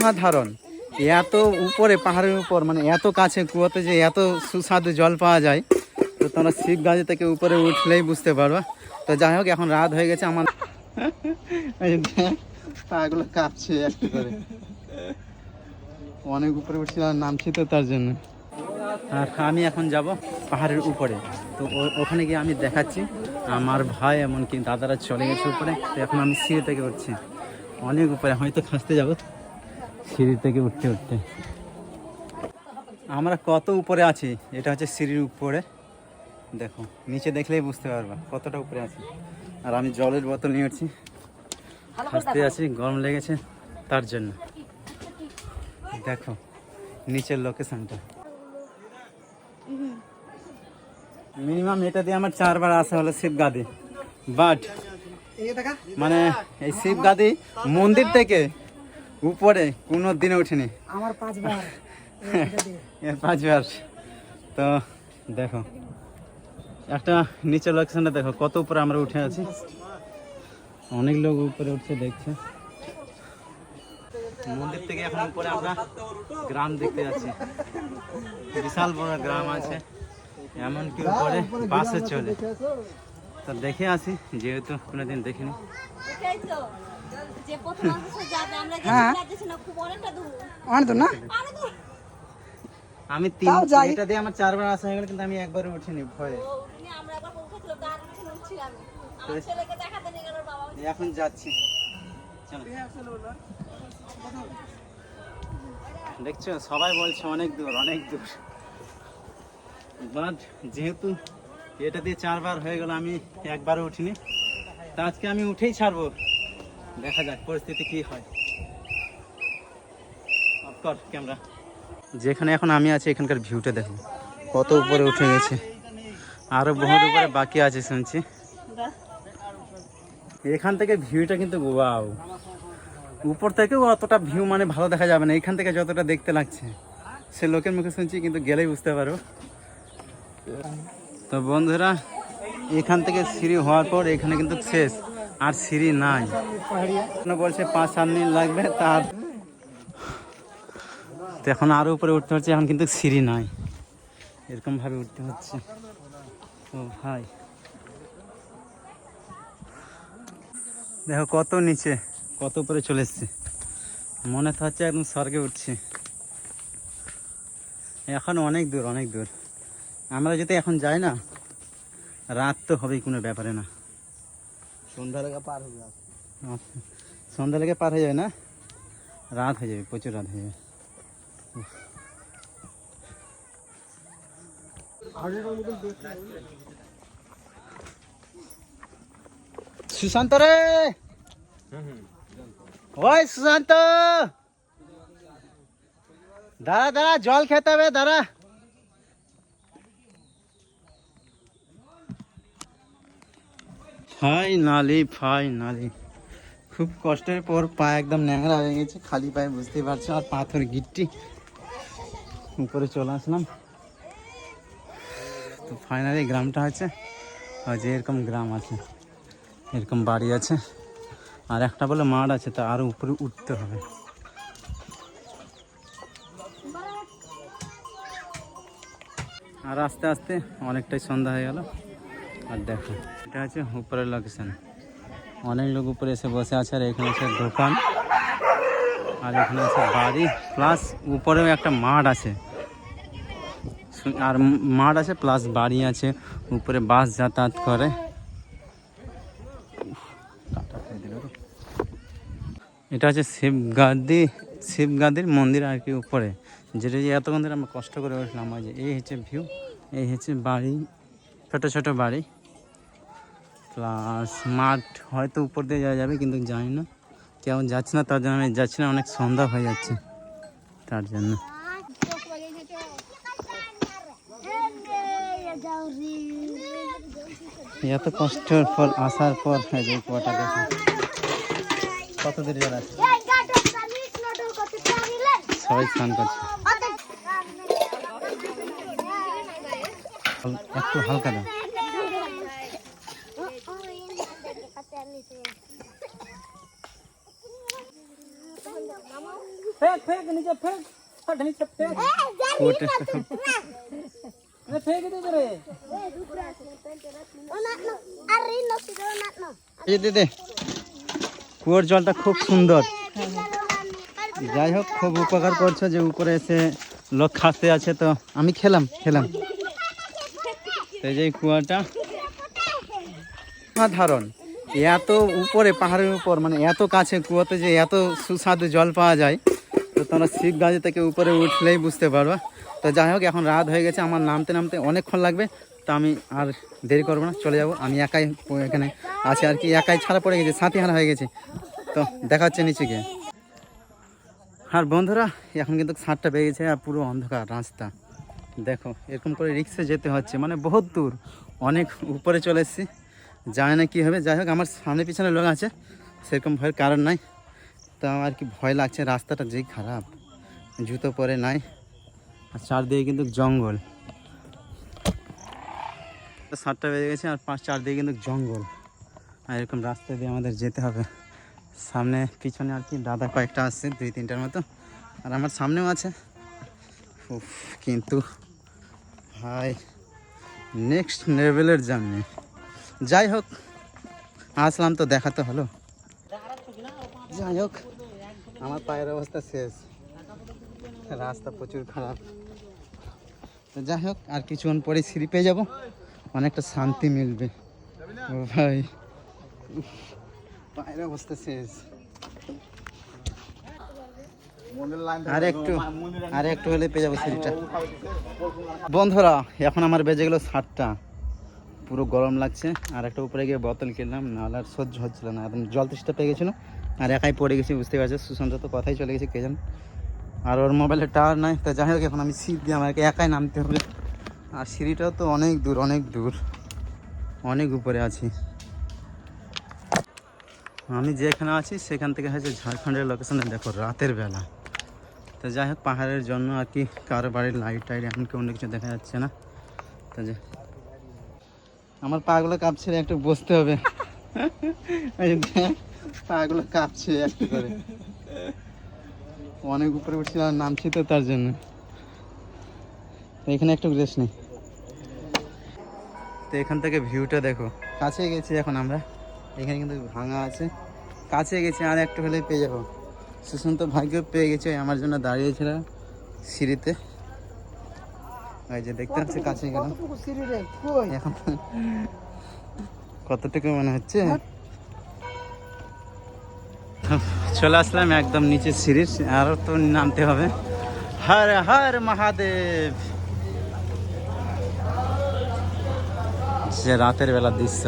অসাধারণ। এত উপরে পাহাড়ের উপর মানে এত কাছে কুয়োতে যে এত সুস্বাদু জল পাওয়া যায়, তো তোমরা শিবগাজি থেকে উপরে উঠলেই বুঝতে পারবা। তো যাই হোক, এখন রাত হয়ে গেছে, আমার পাগুলো কাঁপছে একটু করে, অনেক উপরে উঠছিলাম, নামছি তো তার জন্য। আর আমি এখন যাব পাহাড়ের উপরে, তো ওখানে গিয়ে আমি দেখাচ্ছি। আমার ভাই এমনকি দাদারা চলে গেছে উপরে, তো এখন আমি সিঁড়ি থেকে উঠছি অনেক উপরে, হয়তো খাসতে যাব সিঁড়ি থেকে উঠতে উঠতে। আমরা কত উপরে আছি, এটা হচ্ছে সিঁড়ির উপরে, দেখো নিচে দেখলেই বুঝতে পারবা কতটা উপরে আছি। আর আমি জলের বোতল নিয়ে উঠছি, খাসতে আছি, গরম লেগেছে তার জন্য। দেখো নিচের লোকেশনটা, মিনিমাম এটা দিয়ে আমার 4 বার আসা হলো শিবগাদি, বাট মানে এই শিবগাদি মন্দির থেকে উপরে কোনো দিনে উঠিনি আমার 5 বার। 5 বার। তো দেখো একটা নিচের লোকেশনটা দেখো কত উপরে আমরা উঠে আছি, অনেক লোক উপরে উঠছে দেখছে। মন্দির থেকে এখন উপরে আমরা গ্রাম দেখতে যাচ্ছি, বিশাল বড় গ্রাম আছে, এমনকি উপরে বাসে চলে। তো দেখে আসি, যেহেতু কোনোদিন দেখিনি। আমি এটা দিয়ে আমার 4 বার আসা হয়ে গেল, কিন্তু আমি একবারও উঠিনি ভয়ে। এখন যাচ্ছি, দেখছো সবাই বলছে অনেক দূর অনেক দূর, বাট যেহেতু এটা দিয়ে 4 বার হয়ে গেল, আমি একবারও উঠিনি, তা আজকে আমি উঠেই ছাড়বো, দেখা যাক পরিস্থিতি কি হয়। Of course camera. যেখানে এখন আমি আছি এখানকার ভিউটা দেখো কত উপরে উঠে গেছে, আরো বহুত উপরে বাকি আছে শুনছি। এখান থেকে ভিউটা কিন্তু ওয়াও, উপর থেকেও অতটা ভিউ মানে ভালো দেখা যাবে না, এখান থেকে যতটা দেখতে লাগছে সে লোকের মুখে শুনছি, কিন্তু গেলেই বুঝতে পারো। তো বন্ধুরা, এখান থেকে সিঁড়ি হওয়ার পর এখানে কিন্তু শেষ, আর সিঁড়ি নাই। বলছে 5-7 দিন লাগবে, তার এখন আরো উপরে উঠতে হচ্ছে, এখন কিন্তু সিঁড়ি নাই, এরকম ভাবে উঠতে হচ্ছে। ও ভাই দেখো কত নিচে, কত উপরে চলে এসছে, মনে তো হচ্ছে একদম স্বর্গে উঠছে। এখন অনেক দূর অনেক দূর, আমরা যদি এখন যাই না, রাত তো হবেই, কোনো ব্যাপারে না। সন্ধ্যা লেগে পার হয়ে যাবে, সন্ধ্যা লেগে পার হয়ে যাবে না, রাত হয়ে যাবে, প্রচুর রাত হয়ে যাবে। সুশান্ত রে, ওই সুশান্ত, দাঁড়া দাঁড়া, জল খেতে হবে, দাঁড়া। ফাইনালি খুব কষ্টের পর পা একদম ন্যাংরা হয়ে গেছে, খালি পায়ে বুঝতেই পারছো, আর পাথর গিট্টি, উপরে চলে আসলাম। তো ফাইনালি গ্রামটা আছে, যে এরকম গ্রাম আছে, এরকম বাড়ি আছে, আর একটা বলে মাঠ আছে, তা আরো উপরে উঠতে হবে। আর আস্তে আস্তে অনেকটাই সন্ধ্যা হয়ে গেল। আর দেখো এটা হচ্ছে উপরের লোকেশন, অনেক লোক উপরে এসে বসে আছে, আর এখানে আছে দোকান, আর এখানে আছে বাড়ি, প্লাস উপরেও একটা মাঠ আছে, আর মাঠ আছে প্লাস বাড়ি আছে, উপরে বাস যাতায়াত করে। এটা হচ্ছে শিবগাদির মন্দির আর কি, উপরে যেটা যে এতক্ষণ ধরে আমরা কষ্ট করে উঠলাম। যে এই হচ্ছে ভিউ, এই হচ্ছে বাড়ি, ছোট ছোট বাড়ি, প্লাস মাঠ, হয়তো উপর দিয়ে যাওয়া যাবে, কিন্তু জানি না, কেমন যাচ্ছে না, তার জন্য আমি যাচ্ছি না, অনেক সন্ধ্যা হয়ে যাচ্ছে তার জন্য। এত কষ্টের ফল আসার পর যে কুয়াটা দেখো কত দূর জল আছে, সবাই স্নান করছে, একটু হালকা দাও। দিদি কুয়োর জলটা খুব সুন্দর। যাই হোক, খুব উপকার করছো যে উপরে এসে লোক খাতে আছে, তো আমি খেলাম। এই যে কুয়াটা সাধারণ, এত উপরে পাহাড়ের উপর, মানে এত কাছে কুয়াতে যে এত সুস্বাদু জল পাওয়া যায়, তো তোমরা শিব গাজি থেকে উপরে উঠলেই বুঝতে পারবা। তো যাই হোক, এখন রাত হয়ে গেছে, আমার নামতে নামতে অনেকক্ষণ লাগবে, তো আমি আর দেরি করবো না, চলে যাব। আমি একাই এখানে আছি আর কি, একাই ছাড়া পড়ে গেছি, সাথী হারা হয়ে গেছি। তো দেখা হচ্ছে নিচে গিয়ে। আর বন্ধুরা, এখন কিন্তু 7টা বেজে গেছে আর পুরো অন্ধকার রাস্তা। দেখো এরকম করে রিক্সে যেতে হচ্ছে, মানে বহুত দূর, অনেক উপরে চলে এসেছি, জানি না কী হবে। যাই হোক, আমার সামনে পিছনে লোক আছে, সেরকম ভয়ের কারণ নাই। তো আমার কি ভয় লাগছে, রাস্তাটা যেই খারাপ, জুতো পরে নাই, আর চারদিকে কিন্তু জঙ্গল। 7টা বেজে গেছে আর চারদিকে কিন্তু জঙ্গল, আর এরকম রাস্তা দিয়ে আমাদের যেতে হবে। সামনে পিছনে আর কি দাদা কয়েকটা আসছে, 2-3টার মতো, আর আমার সামনেও আছে। কিন্তু ভাই নেক্সট লেভেলের জার্নি। যাই হোক, আসলাম তো দেখাতে হলো। যাই হোক, আমার পায়ের অবস্থা শেষ, রাস্তা প্রচুর খারাপ। তো যাই হোক, আর কিছুক্ষণ পরে সিঁড়ি পেয়ে যাবো, অনেকটা শান্তি মিলবে। ও ভাই, পায়ের অবস্থা শেষ। আর একটু হলে পেয়ে যাবো সিঁড়িটা। বন্ধুরা, এখন আমার বেজে গেল 7টা, পুরো গরম লাগছে। আর একটা উপরে গিয়ে বোতল কিনলাম, নাহলে আর সহ্য হচ্ছিল না, একদম জল তেষ্টা পেয়ে গেছিলো। আর একাই পড়ে গেছি, বুঝতে পারছো, সুশান্ত তো কথাই চলে গেছে কে জান, আর ওর মোবাইলে টাওয়ার নাই। তো যাই হোক, এখন আমি সিঁড়ি দিয়ে আমাকে একাই নামতে হবে, আর সিঁড়িটাও তো অনেক দূর, অনেক উপরে আছি। আমি যেখানে আছি সেখান থেকে হচ্ছে ঝাড়খণ্ডের লোকেশনে, দেখো রাতের বেলা। তো যাই হোক, পাহাড়ের জন্য আর কি কারো বাড়ির লাইট টাইট এখন কি অন্য কিছু দেখা যাচ্ছে না। তো যে আমার পাগুলো কাঁপছে, একটু বসতে হবে। পাগুলো কাঁপছে একটু করে, অনেক উপরে উঠছিলাম, নামছি তো তার জন্য। তো এখানে একটু রেস্ট নেই। তো এখান থেকে ভিউটা দেখো, কাছে গেছি এখন আমরা, এখানে কিন্তু ভাঙা আছে, কাছে গেছি, আর একটু হলেই পেয়ে যাবো। সুশান্ত ভাগ্য পেয়ে গেছে, আমার জন্য দাঁড়িয়েছিল সিঁড়িতে। ওই যে দেখতে পাচ্ছি কাছে গেল, এখন কতটুকু মনে হচ্ছে। চলে আসলাম একদম নিচে সিঁড়ির, আরও তো নামতে হবে। হর হর মহাদেব। যে রাতের বেলা দৃশ্য।